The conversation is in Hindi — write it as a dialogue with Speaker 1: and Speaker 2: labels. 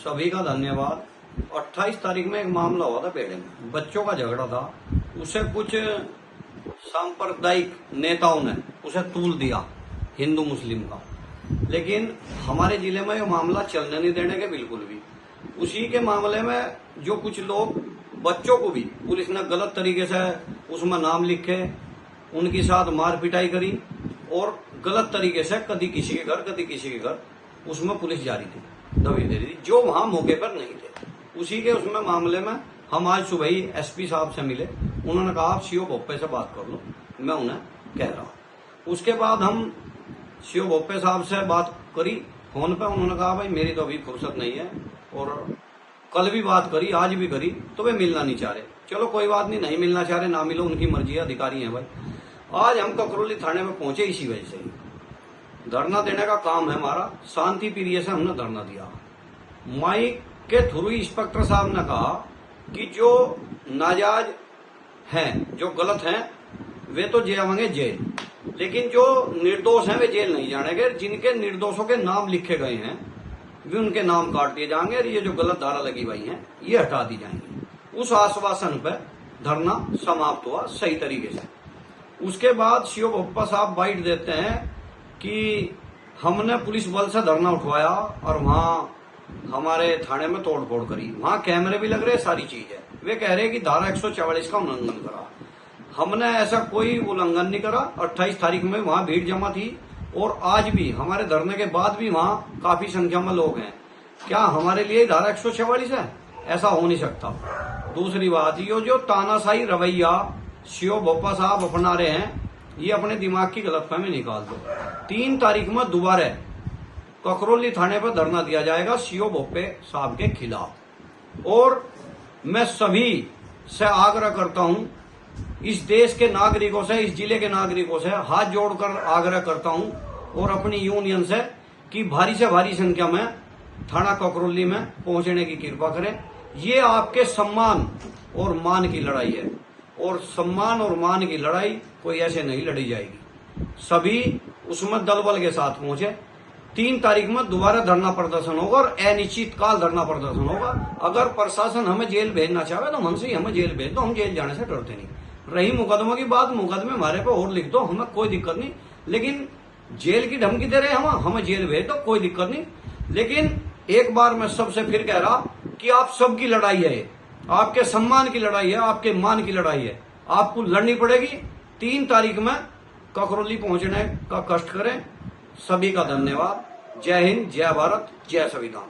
Speaker 1: सभी का धन्यवाद। 28 तारीख में एक मामला हुआ था पेड़े में, बच्चों का झगड़ा था। उसे कुछ सांप्रदायिक नेताओं ने उसे तूल दिया हिंदू मुस्लिम का, लेकिन हमारे जिले में ये मामला चलने नहीं देने के बिल्कुल भी। उसी के मामले में जो कुछ लोग बच्चों को भी पुलिस ने गलत तरीके से उसमें नाम लिखे, उनके साथ मार पिटाई करी और गलत तरीके से कभी किसी के घर कभी किसी के घर उसमें पुलिस जारी थी, दबी दे रही थी, जो वहां मौके पर नहीं थे। उसी के उसमें मामले में हम आज सुबह ही एसपी साहब से मिले। उन्होंने कहा आप सीओ भोपे से बात कर लो, मैं उन्हें कह रहा हूं। उसके बाद हम सीओ भोपे साहब से बात करी फोन पे। उन्होंने कहा भाई मेरी तो अभी फुर्सत नहीं है, और कल भी बात करी आज भी करी तो वे मिलना नहीं चाह रहे। चलो कोई बात नहीं, नहीं मिलना चाह रहे ना मिलो, उनकी मर्जी है, अधिकारी है भाई। आज हम ककरौली थाने में पहुंचे इसी वजह से। धरना देने का काम है हमारा, शांति प्रिय से हमने धरना दिया। माइक के थ्रू इंस्पेक्टर साहब ने कहा कि जो नाजायज हैं, जो गलत हैं, वे तो जाएंगे जेल, लेकिन जो निर्दोष हैं वे जेल नहीं जानेंगे। जिनके निर्दोषों के नाम लिखे गए हैं वे उनके नाम काट दिए जाएंगे, और ये जो गलत धारा लगी हुई है ये हटा दी जाएंगी। उस आश्वासन पर धरना समाप्त हुआ सही तरीके से। उसके बाद सीओ भोपा साहब बाइट देते हैं कि हमने पुलिस बल से धरना उठवाया और वहां हमारे थाने में तोड़फोड़ करी, वहां कैमरे भी लग रहे, सारी चीज है। वे कह रहे हैं कि धारा 144 का उल्लंघन करा। हमने ऐसा कोई उल्लंघन नहीं करा। 28 तारीख में वहां भीड़ जमा थी और आज भी हमारे धरने के बाद भी वहां काफी संख्या में लोग हैं। क्या हमारे लिए धारा 144 है? ऐसा हो नहीं सकता। दूसरी बात, ये जो तानाशाही रवैया सीओ भोपा साहब अपना रहे हैं, ये अपने दिमाग की गलतफहमी निकाल दो। 3 तारीख में दोबारा ककरौली थाने पर धरना दिया जाएगा सीओ भोपे साहब के खिलाफ। और मैं सभी से आग्रह करता हूं, इस देश के नागरिकों से, इस जिले के नागरिकों से हाथ जोड़कर आग्रह करता हूं और अपनी यूनियन से कि भारी से भारी संख्या में थाना ककरौली में पहुंचने की कृपा करें। ये आपके सम्मान और मान की लड़ाई है, और सम्मान और मान की लड़ाई कोई ऐसे नहीं लड़ी जाएगी। सभी उसमें दल बल के साथ पहुंचे। 3 तारीख में दोबारा धरना प्रदर्शन होगा और अनिश्चित काल धरना प्रदर्शन होगा। अगर प्रशासन हमें जेल भेजना चाहे तो मन से ही हमें जेल भेज दो, हम जेल जाने से डरते नहीं। रही मुकदमों की बात, मुकदमे हमारे पे और लिख दो, हमें कोई दिक्कत नहीं, लेकिन जेल की धमकी दे रहे हैं हमें जेल भेज दो, कोई दिक्कत नहीं। लेकिन एक बार मैं सबसे फिर कह रहा कि आप सबकी लड़ाई है, आपके सम्मान की लड़ाई है, आपके मान की लड़ाई है, आपको लड़नी पड़ेगी। 3 तारीख में ककरौली पहुंचने का कष्ट करें। सभी का धन्यवाद। जय हिंद, जय भारत, जय संविधान।